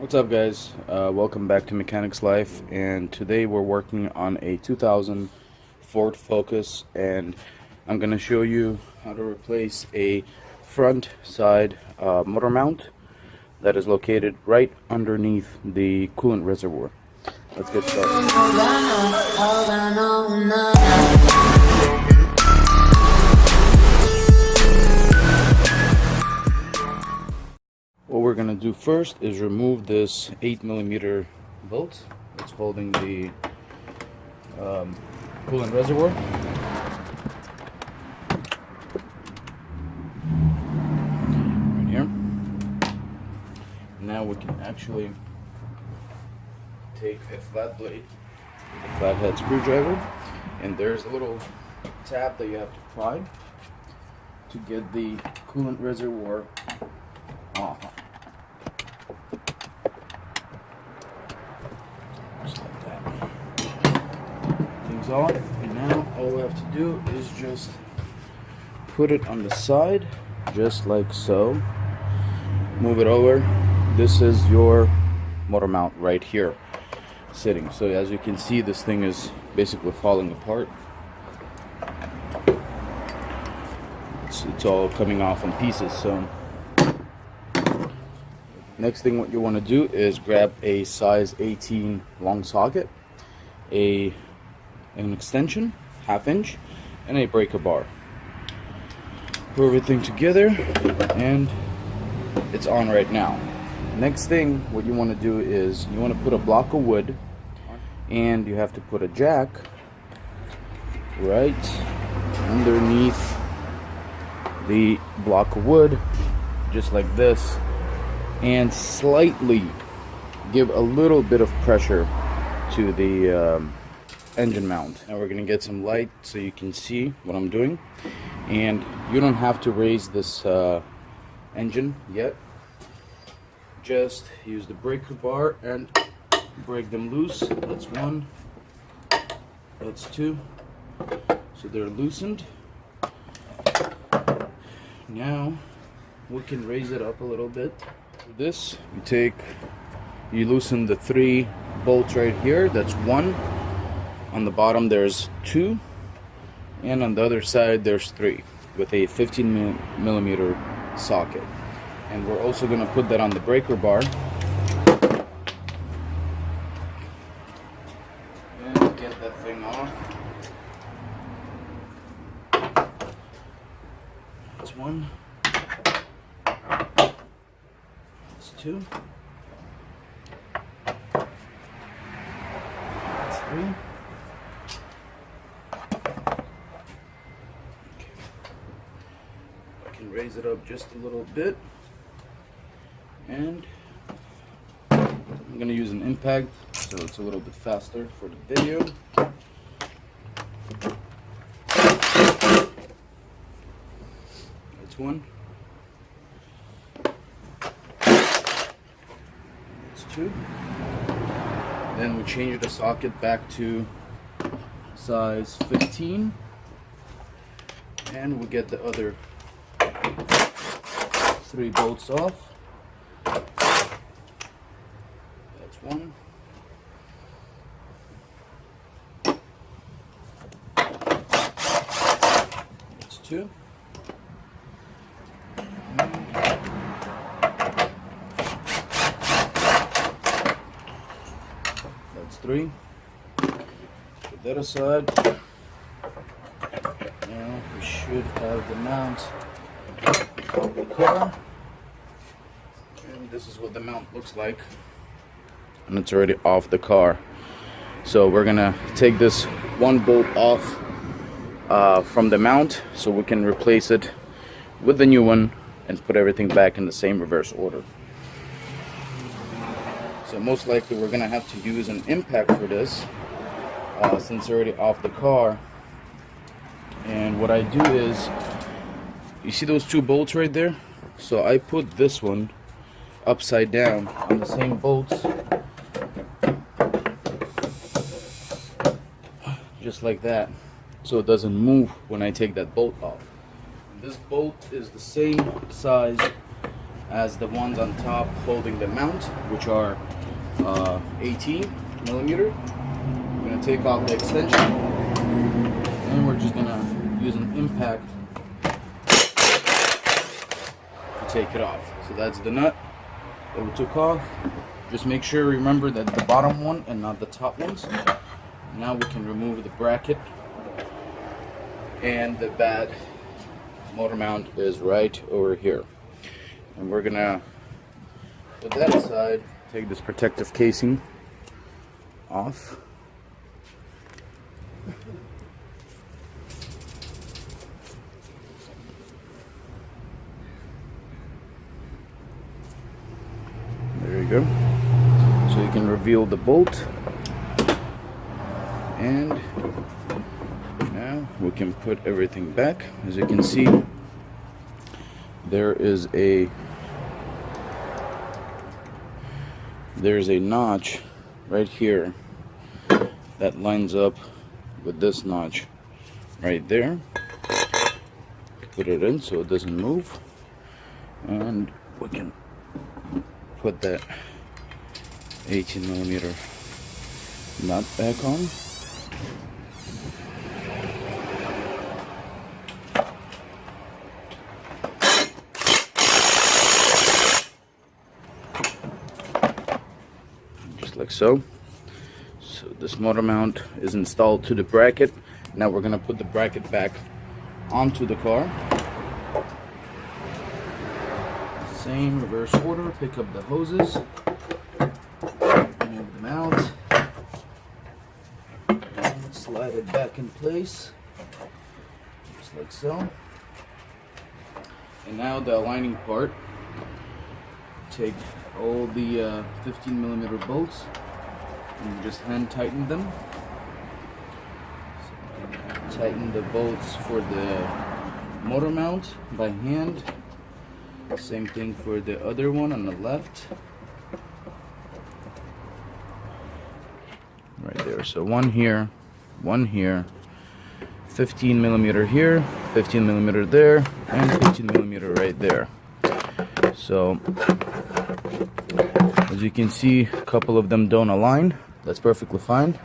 What's up, guys? Welcome back to Mechanics Life, and today we're working on a 2000 Ford Focus, and I'm gonna show you how to replace a front side motor mount that is located right underneath the coolant reservoir. Let's get started. What we're gonna do first is remove this 8mm bolt that's holding the coolant reservoir. Right here. Now we can actually take a flat blade, a flathead screwdriver, and there's a little tab that you have to pry to get the coolant reservoir off. Just like that. Things off, and now all we have to do is just put it on the side, just like so. Move it over. This is your motor mount right here, sitting. So as you can see, this thing is basically falling apart. It's all coming off in pieces. So next thing what you want to do is grab a size 18 long socket, an extension, 1/2 inch, and a breaker bar. Put everything together and it's on right now. Next thing what you want to do is you want to put a block of wood, and you have to put a jack right underneath the block of wood, just like this, and slightly give a little bit of pressure to the engine mount. Now we're gonna get some light so you can see what I'm doing, and you don't have to raise this engine yet. Just use the breaker bar and break them loose. That's one, that's two, so they're loosened. Now we can raise it up a little bit. For this, you loosen the 3 bolts right here. That's 1. On the bottom there's 2, and on the other side there's 3 with a 15mm socket. And we're also going to put that on the breaker bar and get that thing off. That's 1. That's 2. That's 3. Okay. I can raise it up just a little bit, and I'm going to use an impact so it's a little bit faster for the video. That's 1. That's 2. Then we change the socket back to size 15, and we get the other 3 bolts off. That's 1. That's 2. That's 3. Put that aside. Now we should have the mount of the car. And this is what the mount looks like. And it's already off the car. So we're gonna take this 1 bolt off from the mount so we can replace it with the new one and put everything back in the same reverse order. So most likely we're gonna have to use an impact for this since it's already off the car. And what I do is, you see those 2 bolts right there? So I put this one upside down on the same bolts, just like that, so it doesn't move when I take that bolt off. This bolt is the same size as the ones on top holding the mount, which are 18 millimeter. We're going to take off the extension, and we're just going to use an impact to take it off. So that's the nut that we took off. Just make sure, remember that the bottom one and not the top ones. Now we can remove the bracket, and the bad motor mount is right over here. And we're gonna put that aside, take this protective casing off. There you go. So you can reveal the bolt, and now we can put everything back. As you can see, there's a notch right here that lines up with this notch right there. Put it in so it doesn't move, and we can put that 18 millimeter nut back on. Just like so. So this motor mount is installed to the bracket. Now we're gonna put the bracket back onto the car. Same reverse order, pick up the hoses, move them out, and slide it back in place, just like so. And now the aligning part, take all the 15 millimeter bolts and just hand tighten them. So tighten the bolts for the motor mount by hand. Same thing for the other one on the left. Right there. So one here, 15 millimeter here, 15 millimeter there, and 15 millimeter right there. So as you can see, a couple of them don't align. That's perfectly fine.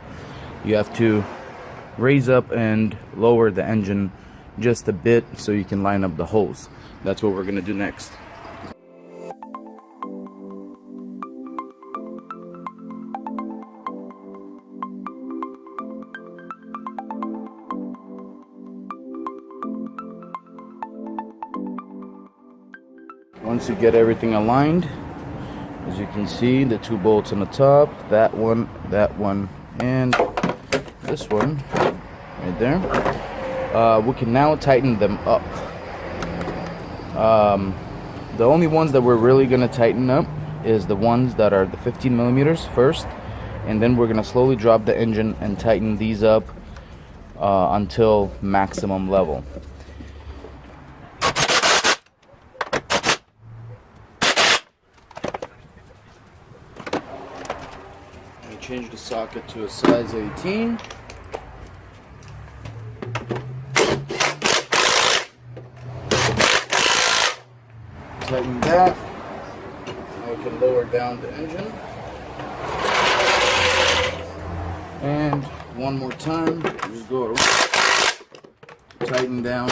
You have to raise up and lower the engine just a bit so you can line up the holes. That's what we're going to do next. Once you get everything aligned, as you can see, the two bolts on the top, that one, and this one right there, we can now tighten them up. The only ones that we're really going to tighten up is the ones that are the 15 millimeters first, and then we're going to slowly drop the engine and tighten these up until maximum level. Change the socket to a size 18. Tighten that. Now we can lower down the engine. And one more time, just go tighten down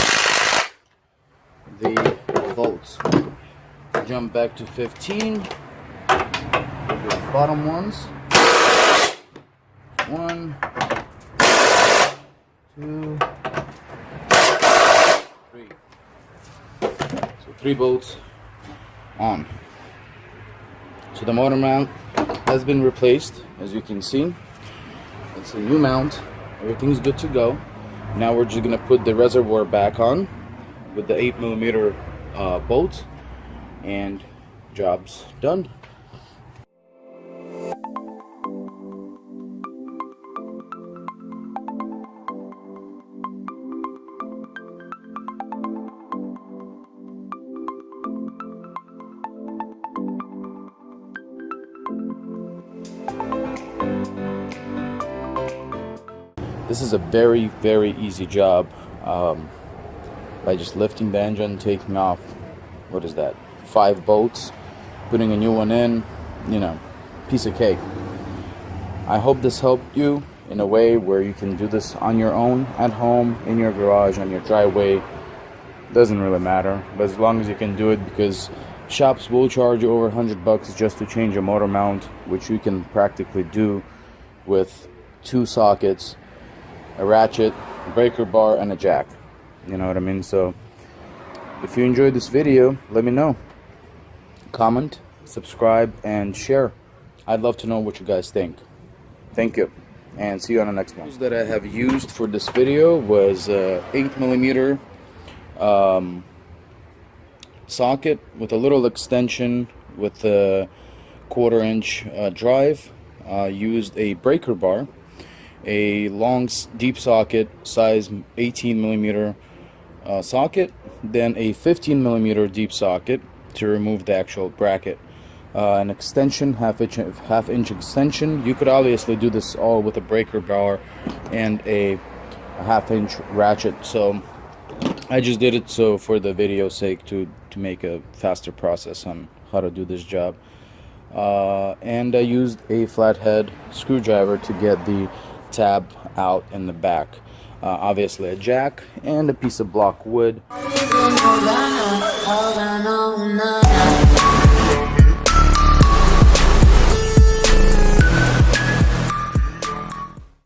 the bolts. Jump back to 15. The bottom ones. 1, 2, 3. So 3 bolts on. So the motor mount has been replaced, as you can see. It's a new mount. Everything's good to go. Now we're just gonna put the reservoir back on with the 8 millimeter bolt, and job's done. This is a very, very easy job by just lifting the engine, taking off, what is that, 5 bolts, putting a new one in, you know, piece of cake. I hope this helped you in a way where you can do this on your own, at home, in your garage, on your driveway. Doesn't really matter, but as long as you can do it, because shops will charge you over $100 just to change a motor mount, which you can practically do with 2 sockets, a ratchet, breaker bar, and a jack. You know what I mean? So if you enjoyed this video, let me know. Comment, subscribe, and share. I'd love to know what you guys think. Thank you, and see you on the next one. That I have used for this video was 8mm socket with a little extension with a 1/4-inch drive. Used a breaker bar, a long deep socket size 18mm socket, then a 15mm deep socket to remove the actual bracket, an extension, half-inch extension. You could obviously do this all with a breaker bar and a half-inch ratchet, so I just did it so for the video's sake to make a faster process on how to do this job. And I used a flathead screwdriver to get the tab out in the back. Obviously a jack and a piece of block wood.